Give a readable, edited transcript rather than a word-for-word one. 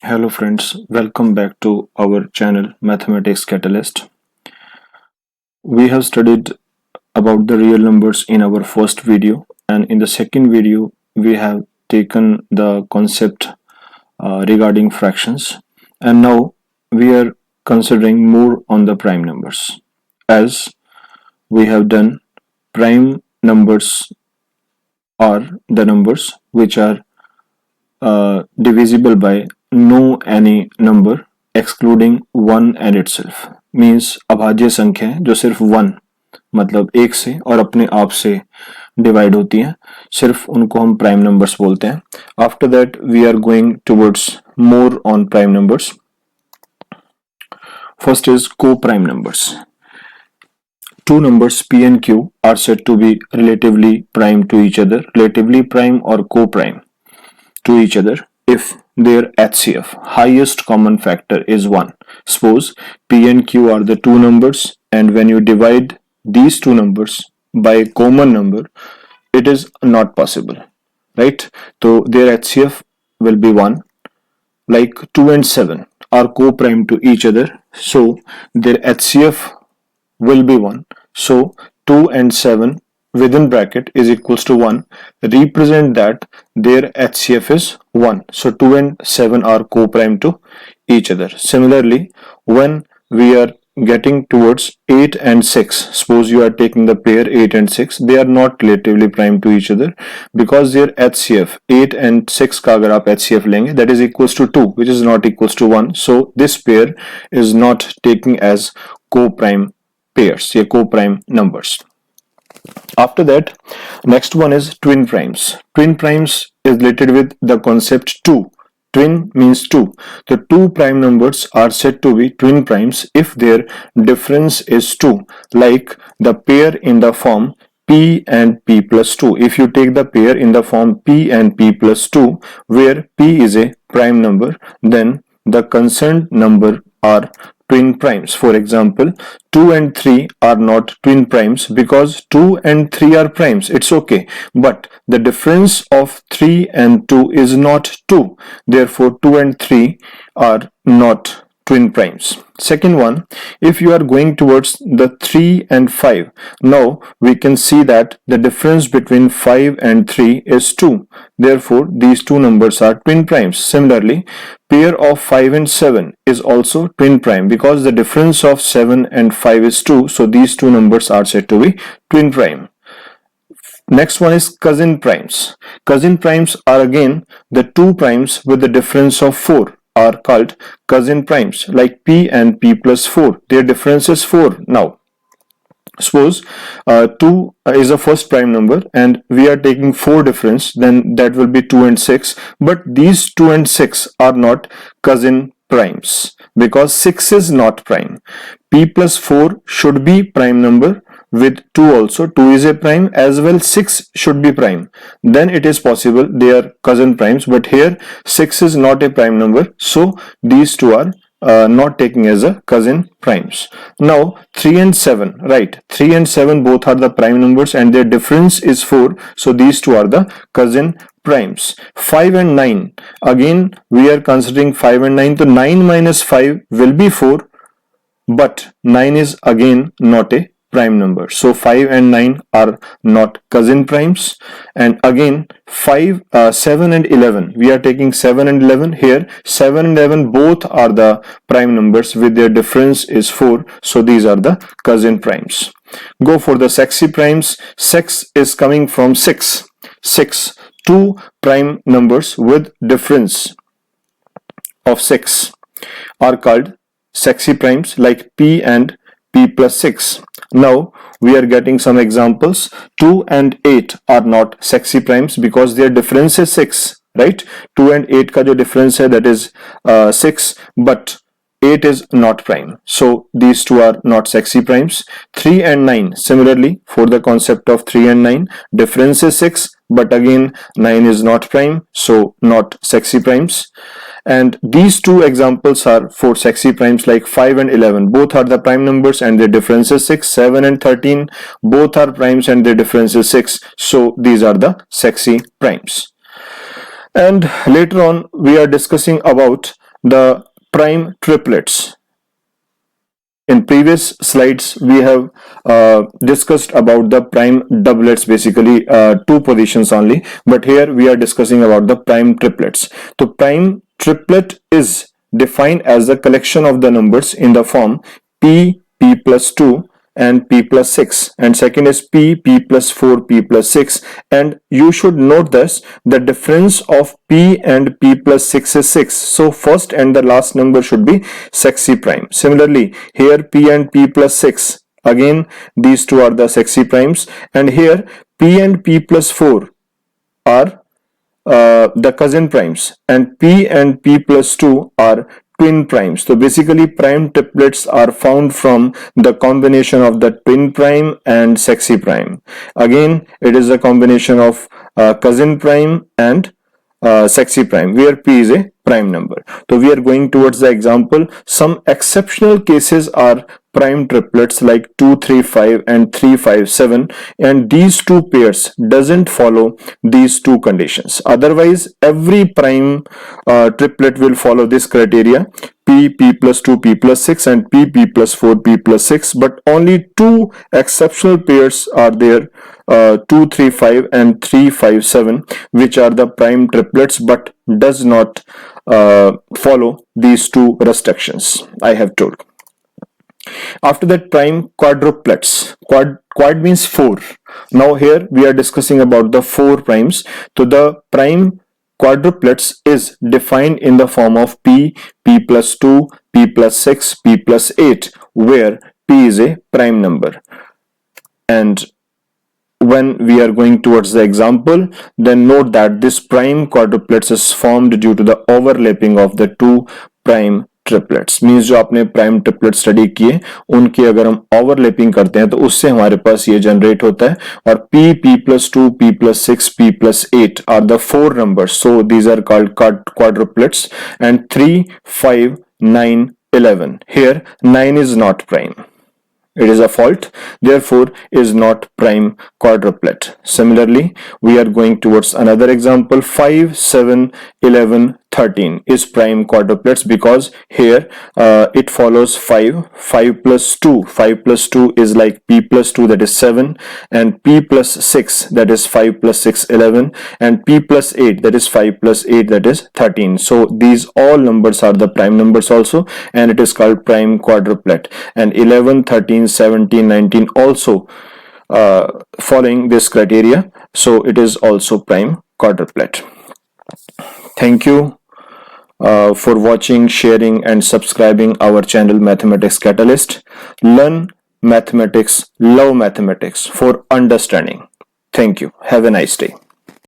Hello friends, welcome back to our channel Mathematics Catalyst. We have studied about the real numbers in our first video, and in the second video we have taken the concept regarding fractions, and now we are considering more on the prime numbers. As we have done, prime numbers are the numbers which are divisible by no any number excluding one and itself means अभाज्य संख्या है जो सिर्फ one मतलब एक से और अपने आप से डिवाइड होती हैं, सिर्फ उनको हम प्राइम नंबर्स बोलते हैं. After that we are going towards more on prime numbers. First is को prime numbers. Two numbers p and q are said to be relatively prime to each other, relatively prime or co-prime to each other if their HCF, highest common factor, is 1. Suppose P and Q are the two numbers, and when you divide these two numbers by a common number, it is not possible, right? So their HCF will be 1. Like 2 and 7 are co-prime to each other, so their HCF will be 1. So 2 and 7 within bracket is equals to 1 represent that their HCF is 1. So 2 and 7 are co-prime to each other. Similarly, when we are getting towards 8 and 6, suppose you are taking the pair 8 and 6, they are not relatively prime to each other because their HCF 8 and 6 का अगर आप HCF लेंगे that is equals to 2 which is not equals to 1. So this pair is not taking as co-prime pairs, या co-prime numbers. After that, next one is twin primes. Twin primes is related with the concept 2. Twin means 2. The two prime numbers are said to be twin primes if their difference is 2, like the pair in the form p and p plus 2. If you take the pair in the form p and p plus 2, where p is a prime number, then the concerned number are twin primes. For example, 2 and 3 are not twin primes because 2 and 3 are primes. It's okay. But the difference of 3 and 2 is not 2. Therefore, 2 and 3 are not twin primes. Second one, if you are going towards the 3 and 5, now we can see that the difference between 5 and 3 is 2. Therefore, these two numbers are twin primes. Similarly, pair of 5 and 7 is also twin prime because the difference of 7 and 5 is 2. So these two numbers are said to be twin prime. Next one is cousin primes. Cousin primes are again the two primes with the difference of 4 are called cousin primes, like p and p plus 4. Their difference is 4. Now suppose 2 is a first prime number and we are taking 4 difference, then that will be 2 and 6, but these 2 and 6 are not cousin primes because 6 is not prime. P plus 4 should be prime number with 2 also. 2 is a prime as well, 6 should be prime, then it is possible they are cousin primes, but here 6 is not a prime number, so these two are not taking as a cousin primes. Now 3 and 7, right? 3 and 7 both are the prime numbers and their difference is 4, so these two are the cousin primes. 5 and 9, again we are considering 5 and 9, so 9 minus 5 will be 4, but 9 is again not a prime number, so 5 and 9 are not cousin primes. And again 7 and 11, we are taking 7 and 11. Here 7 and 11 both are the prime numbers with their difference is 4, so these are the cousin primes. Go for the sexy primes. Sex is coming from 6. Two prime numbers with difference of 6 are called sexy primes, like p and p plus 6. Now we are getting some examples. 2 and 8 are not sexy primes because their difference is 6, right? 2 and 8 का जो difference है that is 6, but 8 is not prime, so these two are not sexy primes. 3 and 9, similarly for the concept of 3 and 9, difference is 6, but again 9 is not prime, so not sexy primes. And these two examples are for sexy primes, like 5 and 11 both are the prime numbers and their difference is 6. 7 and 13 both are primes and their difference is 6, so these are the sexy primes. And later on we are discussing about the prime triplets. In previous slides, we have discussed about the prime doublets, basically two positions only, but here we are discussing about the prime triplets. So prime triplet is defined as the collection of the numbers in the form p plus 2 and p plus 6, and second is p plus 4, p plus 6, and you should note this, the difference of p and p plus 6 is 6, so first and the last number should be sexy prime. Similarly, here p and p plus 6, again these two are the sexy primes, and here p and p plus 4 are the cousin primes, and p and p plus 2 are twin primes. So basically prime triplets are found from the combination of the twin prime and sexy prime. Again, it is a combination of cousin prime and sexy prime, where p is a prime number. So we are going towards the example. Some exceptional cases are prime triplets like 2, 3, 5 and 3, 5, 7, and these two pairs doesn't follow these two conditions. Otherwise, every prime triplet will follow this criteria: p plus 2, p plus 6, and p plus 4, p plus 6, but only two exceptional pairs are there, 2, 3, 5 and 3, 5, 7, which are the prime triplets but does not follow these two restrictions I have told. After that, prime quadruplets. Quad means 4. Now here we are discussing about the 4 primes. So the prime quadruplets is defined in the form of p plus 2, p plus 6, p plus 8, where p is a prime number. And when we are going towards the example, then note that this prime quadruplets is formed due to the overlapping of the two prime triplets. Means जो आपने prime triplet study किए उनकी अगर हम overlapping करते हैं तो उससे हमारे पास ये जनरेट होता है, और p plus 2, p plus 6, p plus 8 are the 4 numbers, so these are called quadruplets. And 3, 5, 9, 11, here 9 is not prime, it is a fault, therefore is not prime quadruplet. Similarly, we are going towards another example. 5, 7, 11, 13 is prime quadruplets because here it follows 5 plus 2. 5 plus 2 is like p plus 2, that is 7, and p plus 6, that is 5 plus 6, 11, and p plus 8, that is 5 plus 8, that is 13. So these all numbers are the prime numbers also, and it is called prime quadruplet. And 11, 13, 17, 19 also following this criteria, so it is also prime quadruplet. Thank you for watching, sharing and subscribing our channel Mathematics Catalyst. Learn mathematics, love mathematics for understanding. Thank you. Have a nice day.